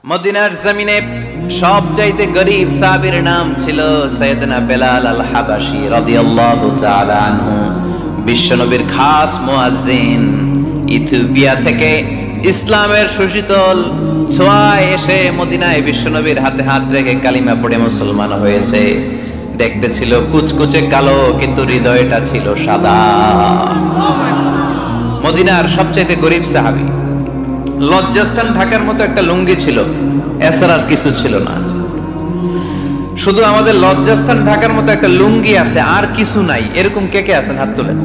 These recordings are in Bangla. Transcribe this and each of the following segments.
মদিনার জমিনে সবচাইতে গরীব সাহাবীর নাম ছিল সাইয়েদনা বেলাল আল হাবাশী রাদিয়াল্লাহু তাআলা আনহু। বিশ্বনবীর খাস মুয়াজ্জিন, ইথিওপিয়া থেকে ইসলামের সুশীতল ছোঁয়ায় এসে মদিনায় বিশ্বনবীর হাতে হাত রেখে কালিমা পড়ে মুসলমান হয়েছে। দেখতে ছিল কুচকুচে কালো, কিন্তু হৃদয়টা ছিল সাদা। মদিনার সবচাইতে গরীব সাহাবী। লজ্জাস্থান ঢাকার মতো একটা লুঙ্গি ছিল, এছাড়া আর কিছু ছিল না। শুধু আমাদের লজ্জাস্থান ঢাকার মতো একটা লুঙ্গি আছে, আর কিছু নাই। এরকম কে কে আছেন? হাত তোলেন।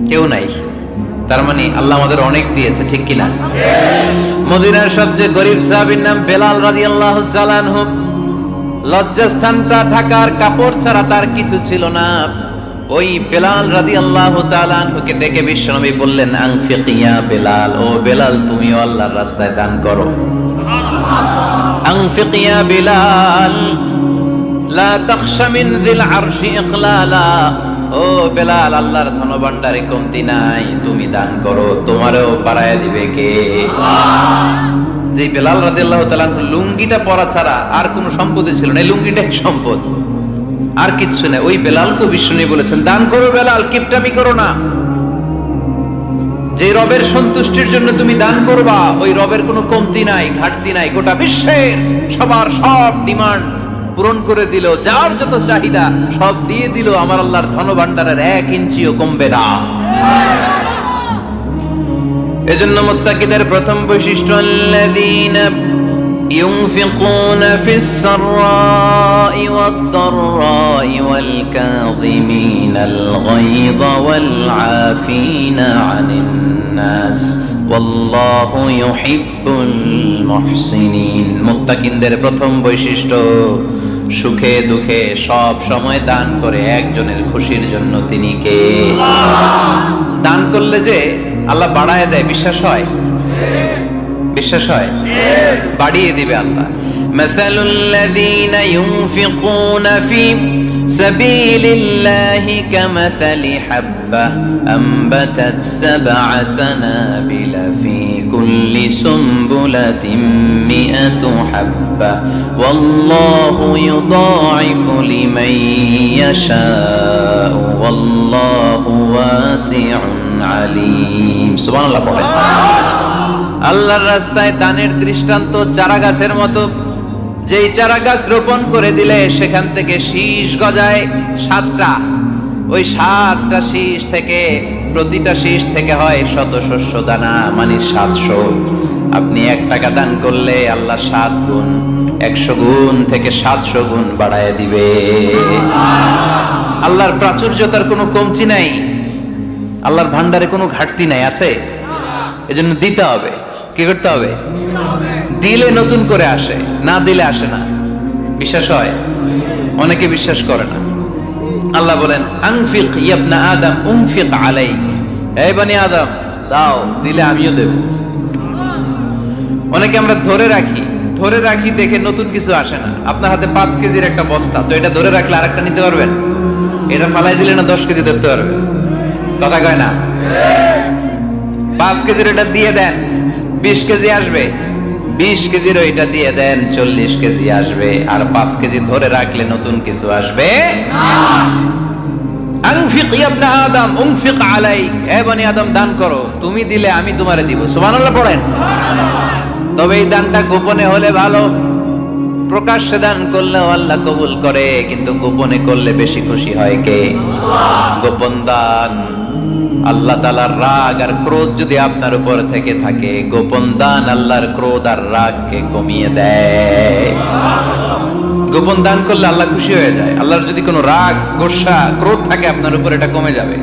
কেউ নাই। তার মানে আল্লাহ আমাদের অনেক দিয়েছে, ঠিক কিনা? মদিনার সবচেয়ে গরীব সাহাবীর নাম বেলাল রাদিয়াল্লাহু তাআলা আনহু। লজ্জাস্থানটা ঢাকার কাপড় ছাড়া তার কিছু ছিল না। ওই বেলাল রাদিয়াল্লাহু তাআলা আনহুকে ডেকে বিশ্বনবী বললেন, আনফিক ইয়া বেলাল, ও বেলাল তুমিও আল্লাহর রাস্তায় দান করো। আনফিক ইয়া বেলাল লা তাখশা মিন যিল আরশি ইকলালা, ও বেলাল আল্লাহর ধনভাণ্ডারে কমতি নাই, তুমি দান করো, তোমারও বাড়ায়া দিবে কে? যে বেলাল রাদিয়াল্লাহু তাআলা লুঙ্গিটা পরা ছাড়া আর কোনো সম্পদ ছিল না, এই লুঙ্গিটাই সম্পদ, আর কিচ্ছু নেই। ওই বেলালকে বিষ্ণু বলেছেন, দান করো বেলাল, কিপটামি করো না। যে রবের সন্তুষ্টির জন্য তুমি দান করবা, ওই রবের কোনো কমতি নাই, ঘাটতি নাই। গোটা বিশ্বের সবার সব ডিমান্ড পূরণ করে দিল, যার যত চাহিদা সব দিয়ে দিল, আমার আল্লাহর ধনভাণ্ডারের 1 ইঞ্চিও কমবে না। এজন্য মুত্তাকিদের প্রথম বৈশিষ্ট্য, আল্লাযীনা ينفقون في السراء والضراء والكاظمين الغيظ والعافين عن الناس والله يحب المحسنين। মুত্তাকিনদের প্রথম বৈশিষ্ট্য, সুখে দুঃখে সব সময় দান করে একজনের খুশির জন্য। তিনি কে? দান করলে যে আল্লাহ বাড়ায় দেয়, বিশ্বাস হয়? বিশ্বাস হয়? বাড়িয়ে দিবে আল্লাহ। মাসালুল লাযীনা ইউনফিকুনা ফি সাবিলিল্লাহি কামাসালি হাব্বা আমবাতাত সাবআ সানাবিলা ফি কুল্লি সুমবুলাতিন মিআতু হাব্বা ওয়াল্লাহু ইউদাঈফু লিমান ইয়াশাউ ওয়াল্লাহু ওয়াসিউন আলীম। সুবহানাল্লাহ পড়েন। আল্লাহর রাস্তায় দানের দৃষ্টান্ত চারা গাছের মতো। যেই চারা গাছ রোপণ করে দিলে সেখান থেকে শীষ গজায় 7টা। ওই 7টা শীষ থেকে, প্রতিটা শীষ থেকে হয় শত শস্য দানা, মানে 700। আপনি 1 টাকা দান করলে আল্লাহ 7 গুণ, 100 গুণ থেকে 700 গুণ বাড়ায় দিবে। আল্লাহর প্রাচুর্যতার কোনো কমতি নাই, আল্লাহর ভান্ডারে কোনো ঘাটতি নাই। আছে? এজন্য দিতে হবে। কি করতে হবে? দিলে নতুন করে আসে, না দিলে আসে না। বিশ্বাস হয়? অনেকে বিশ্বাস করে না। আল্লাহ বলেন, আনফিক ইয়া আদম উনফিক আলাইক, হে বনি আদম দাও, দিলে আমিও দেব। অনেকে আমরা ধরে রাখি দেখে নতুন কিছু আসে না। আপনার হাতে 5 কেজির একটা বস্তা, তো এটা ধরে রাখলে আরেকটা নিতে পারবেন? এটা ফালাই দিলে না 10 কেজি ধরতে পারবেন? কথা কয় না? 5 কেজির এটা দিয়ে দেন, 20 কেজি আসবে। 20 কেজির ওইটা দিয়ে দেন, 40 কেজি আসবে। আর 5 কেজি ধরে রাখলে নতুন কিছু আসবে না। আনফিক ইয়া ইবনে আদম উনফিক আলাইক, হে বনি আদম দান করো, তুমি দিলে আমি তোমারে দিব। সুবহানাল্লাহ পড়েন। তবে এই দানটা গোপনে হলে ভালো। প্রকাশ্যে দান করলেও আল্লাহ কবুল করে, কিন্তু গোপনে করলে বেশি খুশি হয় কে? গোপন দান। আল্লাহ তাআলার রাগ আর ক্রোধ যদি আপনার উপর থেকে থাকে, গোপন দান আল্লাহর ক্রোধ আর রাগকে কমিয়ে দেয়। গোপন দান করলে আল্লাহ খুশি হয়ে যায়। আল্লাহর যদি কোনো রাগ, গোসা, ক্রোধ থাকে আপনার উপর, এটা কমে যাবে।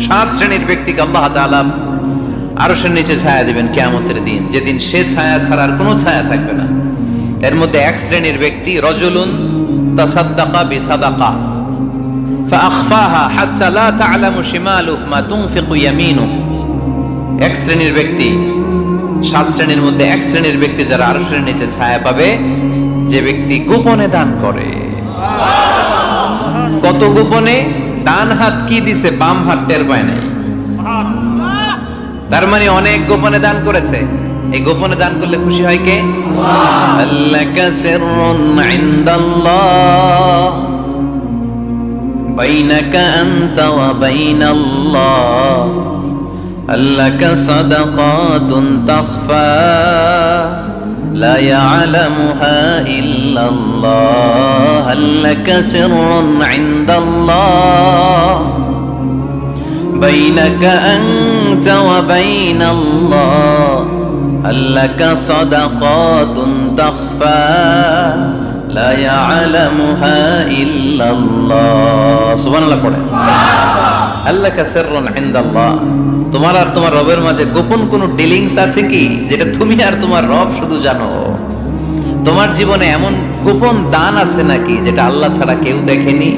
7 শ্রেণীর ব্যক্তিকে আল্লাহ তাআলা আরশের নিচে ছায়া দিবেন কিয়ামতের দিন, যেদিন সে ছায়া ছাড়া আর কোনো ছায়া থাকবে না। এর মধ্যে 1 শ্রেণীর ব্যক্তি, রজুলুন তাসাদ্দাকা বিসাদাকা ফাআখফাহা হাত্তা লা তা'লামু শিমালুহু মা তুনফিকু ইয়ামিনুহু। 1 শ্রেণীর ব্যক্তি, 7 শ্রেণীর মধ্যে 1 শ্রেণীর ব্যক্তি যারা আরশের নিচে ছায়া পাবে, যে ব্যক্তি গোপনে দান করে। কত গোপনে? ডান হাত কি দিছে, বাম হাত টের পায় নাই। তার মানে অনেক গোপনে দান করেছে। এই গোপনে দান করলে খুশি হয় কে? আল্লাকা সিররুন ইনদাল্লাহ বাইনাকা আনতা ওয়া বাইনাল্লাহ আল্লাকা সাদাকাতুন তাখফা لا يعلمها إلا الله هل لك سر عند الله بينك أنت وبين الله هل لك صدقات تخفى لا يعلمها إلا الله سبحان الله পড়ে هل لك سر عند الله তোমার আর তোমার রবের মাঝে গোপন কোনো ডিলিংস আছে কি যেটা তুমি আর তোমার রব শুধু জানো? তোমার জীবনে এমন গোপন দান আছে নাকি যেটা আল্লাহ ছাড়া কেউ দেখেনি?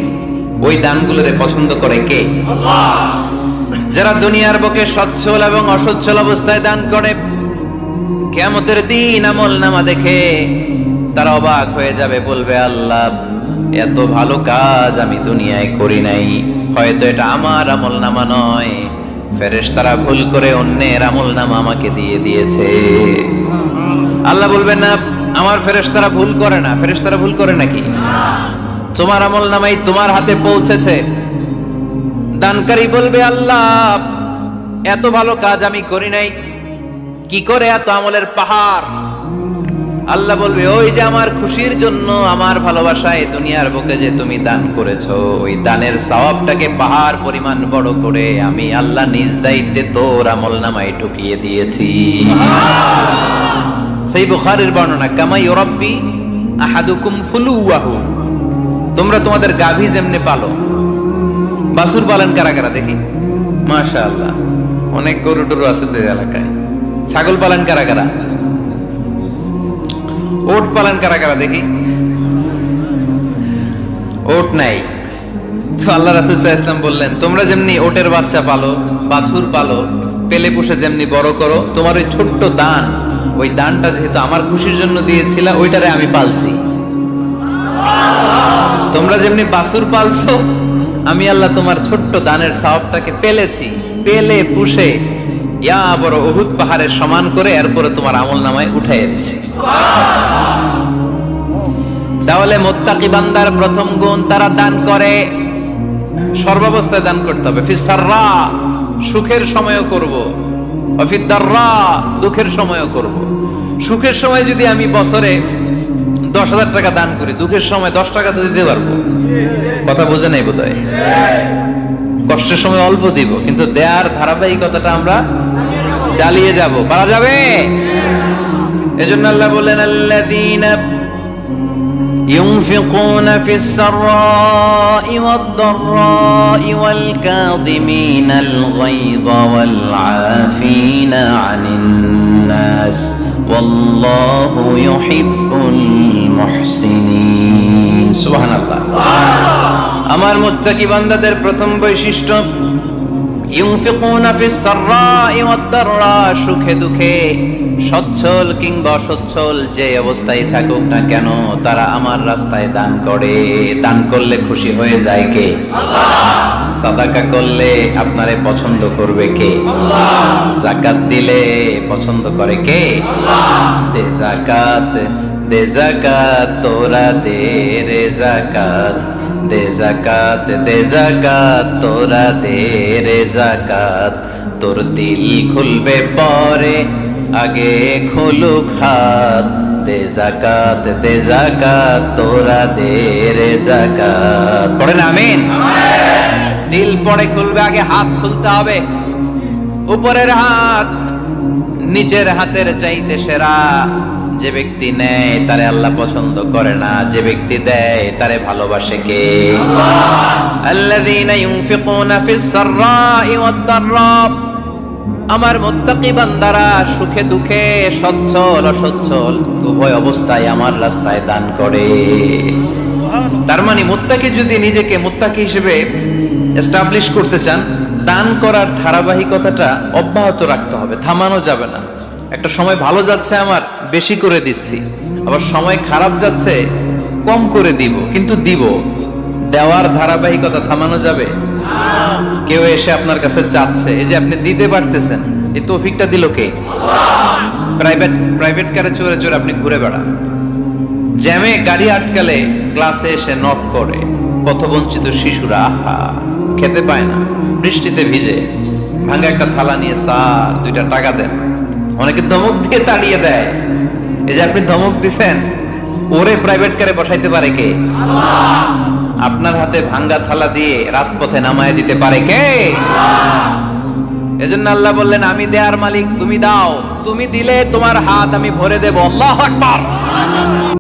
ওই দানগুলোরে পছন্দ করে কে? আল্লাহ। যারা দুনিয়ার বুকে সচ্ছল এবং অসচ্ছল অবস্থায় দান করে, কিয়ামতের দিন আমলনামা দেখে তারা অবাক হয়ে যাবে, বলবে আল্লাহ এত ভালো কাজ আমি দুনিয়ায় করি নাই, হয়তো এটা আমার আমলনামা নয়, ফেরেশতারা ভুল করে অন্যের আমলনামা আমাকে দিয়ে দিয়েছে। আল্লাহ বলবেন না আমার ফেরেশতারা ভুল করে না। ফেরেশতারা ভুল করে নাকি? তোমার আমলনামাই তোমার হাতে পৌঁছেছে। দানকারী বলবে আল্লাহ এত ভালো কাজ আমি করি নাই, কি করে এত আমলের পাহাড়? আল্লাহ বলবে ওই যে আমার খুশির জন্য, আমার ভালোবাসায় দুনিয়ার বুকে যে তুমি দান করেছো, ওই দানের সওয়াবটাকে পাহাড় পরিমাণ বড় করে আমি আল্লাহ নিজ দায়িত্বে তোর আমলনামায় ঢুকিয়ে দিয়েছি। সেই বুখারীর বর্ণনা, কামা ইউরাব্বি আহাদুকুম ফুলুয়াহু, তোমরা তোমাদের গাভী যেমনে পালো। বাছুর পালন কারা কারা দেখি? মাশাআল্লাহ, অনেক গরু টরু আছে যে এলাকায়। ছাগল পালন কারা কারা? ওট পালন কারা কারা দেখি? ওট নাই তো আল্লাহ রাসূল সাল্লাল্লাহু আলাইহি ওয়াসাল্লাম বললেন তোমরা যেমনি ওটের বাচ্চা পালো, বাছুর পালো, পেলে পুষে যেমনি বড় করো, তোমার ওই ছোট্ট দান, ওই দানটা যেহেতু আমার খুশির জন্য দিয়েছিলা, ওইটারে আমি পালছি। তোমরা যেমনি বাছুর পালছো, আমি আল্লাহ তোমার ছোট্ট দানের সওয়াবটাকে পেলেছি, পেলে পুষে ইয়া বড় উহুদ পাহাড়ের সমান করে এরপরে তোমার আমলনামায় উঠাইয়া দিছি। তাহলে মুত্তাকি বান্দার প্রথম গুণ, তারা দান করে, সর্বাবস্থায় দান করতে হবে। ফিস সাররা, সুখের সময়ও করব, ওয়াফিদ দাররা, দুঃখের সময়ও করব। সুখের সময় যদি আমি বছরে 10,000 টাকা দান করি, দুঃখের সময় 10 টাকা তো দিতে পারবো। কথা বোঝে নাই বোধহয়? কষ্টের সময় অল্প দিব, কিন্তু দেয়ার ধারাবাহিকতাটা আমরা চালিয়ে যাব। পারা যাবে? এজন্য আল্লাহ বলেন আল্লাযীনা ينفقون في السراء والضراء والكاظمين الغيظ والعافين عن الناس والله يحب المحسنين سبحان الله আমার মুত্তাকি বান্দাদের প্রথম বৈশিষ্ট্য ইউনফিকুনা ফিস সাররাই ওয়াদ দাররা, সুখে দুঃখে, সচ্ছল কিংবা অসচ্ছল যে অবস্থায় থাকুক না কেন তারা আমার রাস্তায় দান করে। দান করলে খুশি হয়ে যায় কে? আল্লাহ। সাদাকা করলে আপনারে পছন্দ করবে কে? আল্লাহ। যাকাত দিলে পছন্দ করে কে? আল্লাহ। দে যাকাত, দে যাকাত, তোরা দে রে যাকাত, দে যাকাত, দে যাকাত, তোরা দে রে যাকাত, তোর দিল খুলবে পরে আগে খুলুক হাত, দে যাকাত, দে যাকাত, তোরা দে রে যাকাত। পড়েন আমিন। দিল পরে খুলবে, আগে হাত খুলতে হবে। উপরের হাত নিচের হাতের চাইতে সেরা। যে ব্যক্তি নেয় তারে আল্লাহ পছন্দ করে না, যে ব্যক্তি দেয় তারে ভালোবাসে কে? আল্লাহ। আল্লাযীনা ইউনফিকুনা ফিস সাররাই ওয়াদ দাররা, আমার মুত্তাকি বান্দারা সুখে দুঃখে, সচ্ছল অসচ্ছল উভয় অবস্থায় আমার রাস্তায় দান করে। তার মানে মুত্তাকি যদি নিজেকে মুত্তাকি হিসেবে এস্টাবলিশ করতে চান, দান করার ধারাবাহিকতাটা অব্যাহত রাখতে হবে, থামানো যাবে না। একটা সময় ভালো যাচ্ছে আমার, বেশি করে দিচ্ছি, আবার সময় খারাপ যাচ্ছে, কম করে দিব, কিন্তু দিব। দেওয়ার ধারাবাহিকতা থামানো যাবে? কেউ এসে আপনার কাছে চাচ্ছে, এই যে আপনি দিতে পারতেছেন, এই তৌফিকটা দিল কে? প্রাইভেট কারে চড়ে চড়ে আপনি ঘুরে বেড়ান, জ্যামে গাড়ি আটকালে ক্লাসে এসে নক করে, পথবঞ্চিত শিশুরা আহা খেতে পায় না, বৃষ্টিতে ভিজে ভাঙা একটা থালা নিয়ে স্যার 2টা টাকা দেন, অনেকে ধমক দিয়ে তাড়িয়ে দেয়। এই যে আপনি ধমক দিছেন, ওরে প্রাইভেট কারে বসাইতে পারে কে? আপনার হাতে ভাঙ্গা থালা দিয়ে রাজপথে নামায় দিতে পারে কে? এজন্য আল্লাহ বললেন, আমি দেয়ার মালিক, তুমি দাও, তুমি দিলে তোমার হাত আমি ভরে দেব। আল্লাহু আকবার।